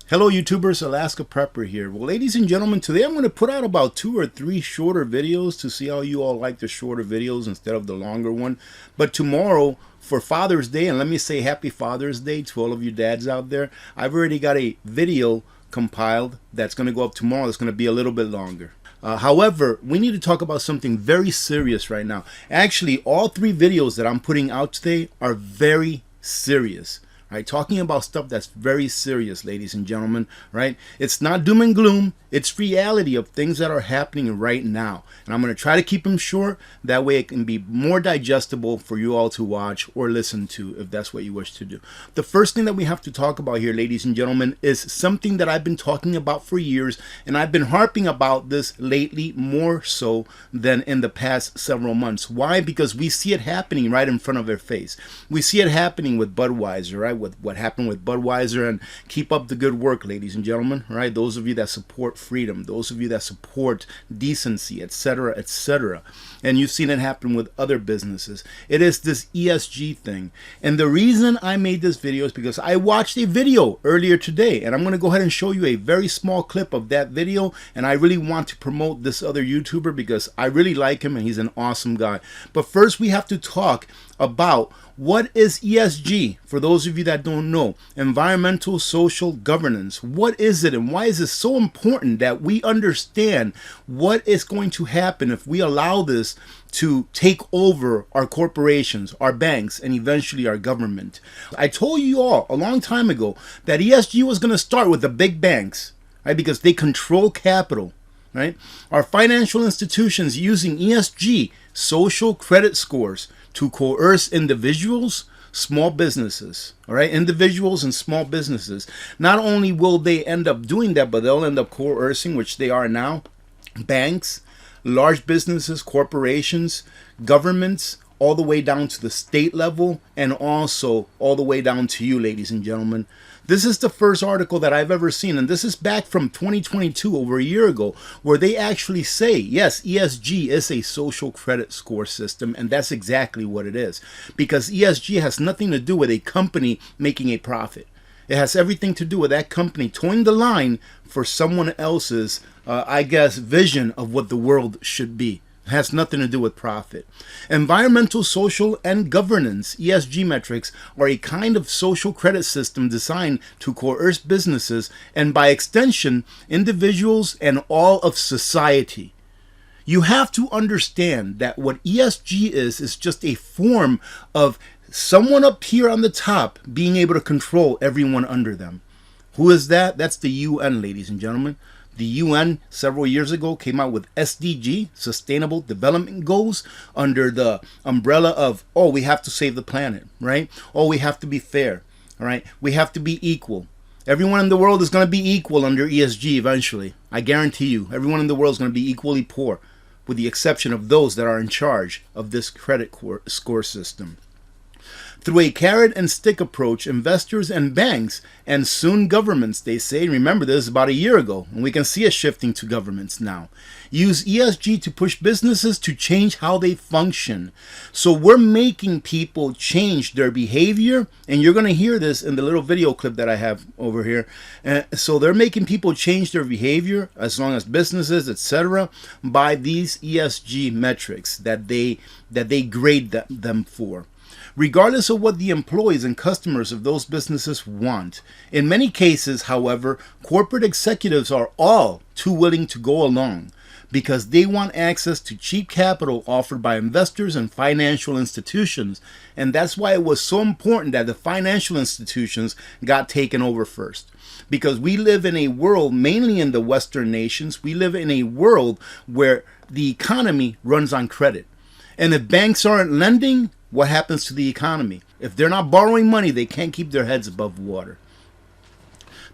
Hello YouTubers, Alaska Prepper here. Well, ladies and gentlemen, today I'm going to put out about 2 or 3 shorter videos to see how you all like the shorter videos instead of the longer one. But tomorrow, for Father's Day, and let me say Happy Father's Day to all of you dads out there, I've already got a video compiled that's going to go up tomorrow. It's going to be a little bit longer. However, we need to talk about something very serious right now. Actually, all 3 videos that I'm putting out today are very serious. Right, talking about stuff that's very serious, ladies and gentlemen, right? It's not doom and gloom. It's reality of things that are happening right now. And I'm going to try to keep them short. That way it can be more digestible for you all to watch or listen to if that's what you wish to do. The first thing that we have to talk about here, ladies and gentlemen, is something that I've been talking about for years. And I've been harping about this lately more so than in the past several months. Why? Because we see it happening right in front of our face. We see it happening with Budweiser, right? With what happened with Budweiser, and keep up the good work, ladies and gentlemen, right? Those of you that support freedom, those of you that support decency, etc., etc. And you've seen it happen with other businesses. It is this ESG thing. And the reason I made this video is because I watched a video earlier today, and I'm going to go ahead and show you a very small clip of that video. And I really want to promote this other YouTuber because I really like him and he's an awesome guy. But first we have to talk about what is ESG. For those of you that don't know, environmental social governance. What is it, and why is it so important that we understand what is going to happen if we allow this to take over our corporations, our banks, and eventually our government? I told you all a long time ago that ESG was going to start with the big banks, right? Because they control capital. Right? Our financial institutions using ESG, social credit scores, to coerce individuals, small businesses, all right? Individuals and small businesses. Not only will they end up doing that, but they'll end up coercing, which they are now, banks, large businesses, corporations, governments, all the way down to the state level, and also all the way down to you, ladies and gentlemen. This is the first article that I've ever seen, and this is back from 2022, over a year ago, where they actually say, yes, ESG is a social credit score system, and that's exactly what it is. Because ESG has nothing to do with a company making a profit. It has everything to do with that company towing the line for someone else's, vision of what the world should be. It has nothing to do with profit. Environmental, social, and governance, ESG metrics, are a kind of social credit system designed to coerce businesses and, by extension, individuals and all of society. You have to understand that what ESG is just a form of someone up here on the top being able to control everyone under them. Who is that? That's the UN, ladies and gentlemen. The UN several years ago came out with SDG, Sustainable Development Goals, under the umbrella of, oh, we have to save the planet, right? Oh, we have to be fair, all right? We have to be equal. Everyone in the world is going to be equal under ESG eventually. I guarantee you, everyone in the world is going to be equally poor, with the exception of those that are in charge of this credit score system. Through a carrot and stick approach, investors and banks, and soon governments, they say, remember this is about a year ago, and we can see it shifting to governments now, use ESG to push businesses to change how they function. So we're making people change their behavior, and you're going to hear this in the little video clip that I have over here. So they're making people change their behavior, as long as businesses, etc., by these ESG metrics that they grade them for, regardless of what the employees and customers of those businesses want. In many cases, however, corporate executives are all too willing to go along because they want access to cheap capital offered by investors and financial institutions. And that's why it was so important that the financial institutions got taken over first. Because we live in a world, mainly in the Western nations, we live in a world where the economy runs on credit. And if banks aren't lending, what happens to the economy? If they're not borrowing money, they can't keep their heads above water.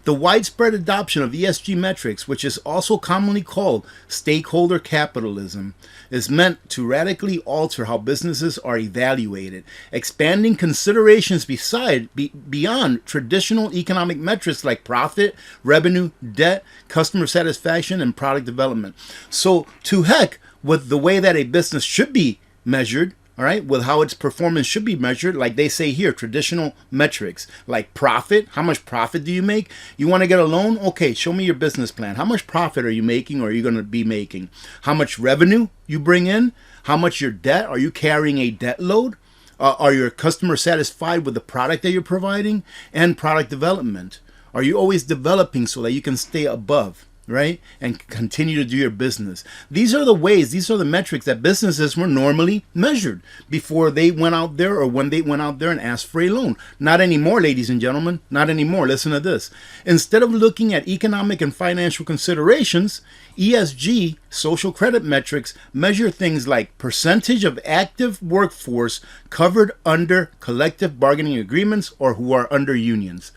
The widespread adoption of ESG metrics, which is also commonly called stakeholder capitalism, is meant to radically alter how businesses are evaluated, expanding considerations beyond traditional economic metrics like profit, revenue, debt, customer satisfaction, and product development. So to heck with the way that a business should be measured, all right, with how its performance should be measured, like they say here, traditional metrics, like profit. How much profit do you make? You want to get a loan? Okay, show me your business plan. How much profit are you making or are you going to be making? How much revenue you bring in? How much your debt? Are you carrying a debt load? Are your customers satisfied with the product that you're providing? And product development. Are you always developing so that you can stay above, right? And continue to do your business. These are the ways, these are the metrics that businesses were normally measured before they went out there or when they went out there and asked for a loan. Not anymore, ladies and gentlemen, not anymore. Listen to this. Instead of looking at economic and financial considerations, ESG, social credit metrics, measure things like percentage of active workforce covered under collective bargaining agreements or who are under unions.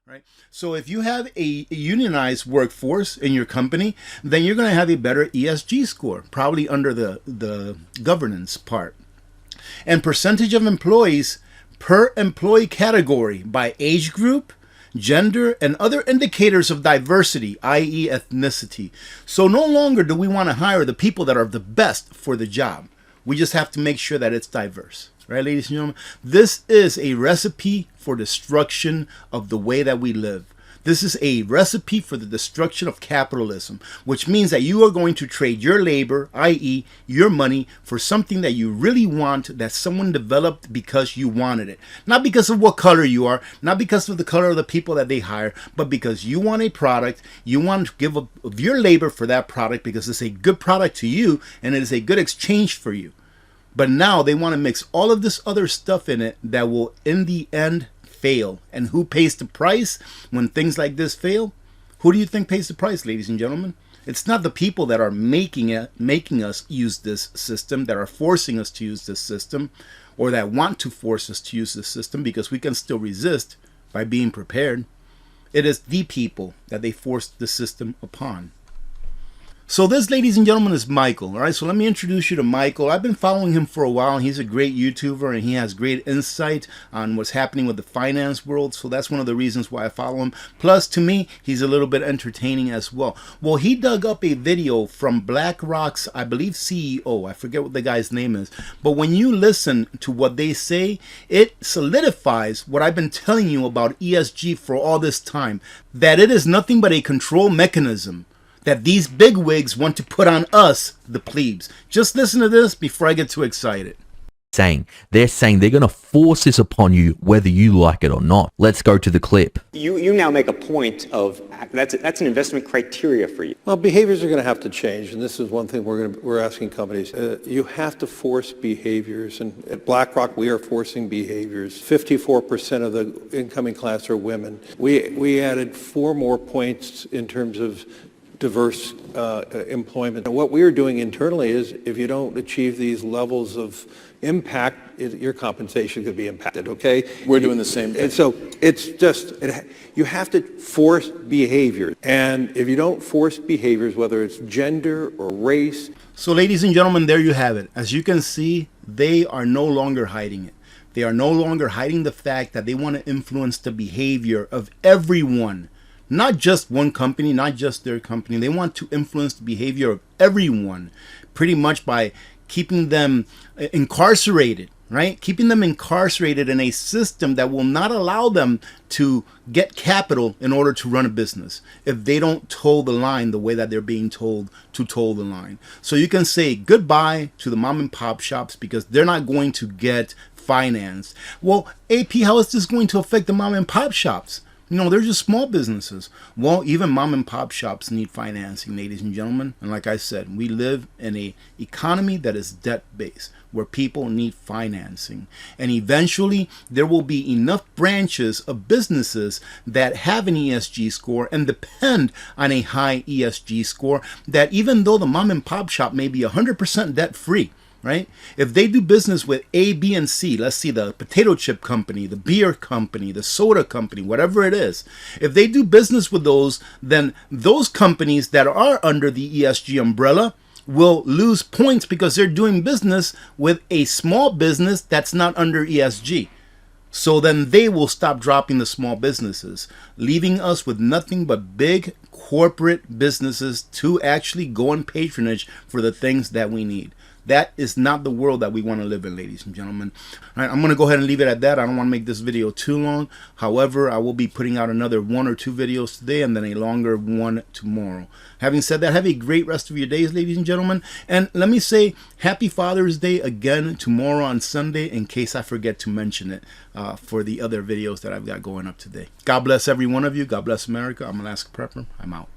Right. So if you have a unionized workforce in your company, then you're going to have a better ESG score, probably under the governance part. And percentage of employees per employee category by age group, gender, and other indicators of diversity, i.e. ethnicity. So no longer do we want to hire the people that are the best for the job. We just have to make sure that it's diverse. Right, ladies and gentlemen, this is a recipe for destruction of the way that we live. This is a recipe for the destruction of capitalism, which means that you are going to trade your labor, i.e. your money, for something that you really want, that someone developed because you wanted it. Not because of what color you are, not because of the color of the people that they hire, but because you want a product, you want to give up of your labor for that product because it's a good product to you and it is a good exchange for you. But now they want to mix all of this other stuff in it that will, in the end, fail. And who pays the price when things like this fail? Who do you think pays the price, ladies and gentlemen? It's not the people that are making us use this system, that are forcing us to use this system, or that want to force us to use this system, because we can still resist by being prepared. It is the people that they force the system upon. So this, ladies and gentlemen, is Michael. All right, so let me introduce you to Michael. I've been following him for a while. He's a great YouTuber, and he has great insight on what's happening with the finance world. So that's one of the reasons why I follow him. Plus, to me, he's a little bit entertaining as well. Well, he dug up a video from BlackRock's, I believe, CEO. I forget what the guy's name is. But when you listen to what they say, it solidifies what I've been telling you about ESG for all this time, that it is nothing but a control mechanism that these bigwigs want to put on us, the plebes. Just listen to this before I get too excited. They're saying they're going to force this upon you whether you like it or not. Let's go to the clip. You now make a point of that's an investment criteria for you. Well, behaviors are going to have to change, and this is one thing we're asking companies. You have to force behaviors, and at BlackRock we are forcing behaviors. 54% of the incoming class are women. We added 4 more points in terms of diverse employment. And what we are doing internally is, if you don't achieve these levels of impact, your compensation could be impacted, okay? We're doing the same thing. And so it's just, you have to force behavior. And if you don't force behaviors, whether it's gender or race. So ladies and gentlemen, there you have it. As you can see, they are no longer hiding it. They are no longer hiding the fact that they want to influence the behavior of everyone. Not just one company, not just their company. They want to influence the behavior of everyone, pretty much by keeping them incarcerated, right? Keeping them incarcerated in a system that will not allow them to get capital in order to run a business if they don't toe the line the way that they're being told to toe the line. So you can say goodbye to the mom and pop shops because they're not going to get financed. Well, AP, how is this going to affect the mom and pop shops? You know, they're just small businesses. Well, even mom and pop shops need financing, ladies and gentlemen. And like I said, we live in an economy that is debt-based, where people need financing. And eventually, there will be enough branches of businesses that have an ESG score and depend on a high ESG score, that even though the mom and pop shop may be 100% debt-free, right? If they do business with A, B, and C, let's see, the potato chip company, the beer company, the soda company, whatever it is, if they do business with those, then those companies that are under the ESG umbrella will lose points because they're doing business with a small business that's not under ESG. So then they will stop dropping the small businesses, leaving us with nothing but big corporate businesses to actually go and patronage for the things that we need. That is not the world that we want to live in, ladies and gentlemen. All right, I'm going to go ahead and leave it at that. I don't want to make this video too long. However, I will be putting out another 1 or 2 videos today and then a longer one tomorrow. Having said that, have a great rest of your days, ladies and gentlemen. And let me say happy Father's Day again tomorrow on Sunday, in case I forget to mention it for the other videos that I've got going up today. God bless every one of you. God bless America. I'm Alaska Prepper. I'm out.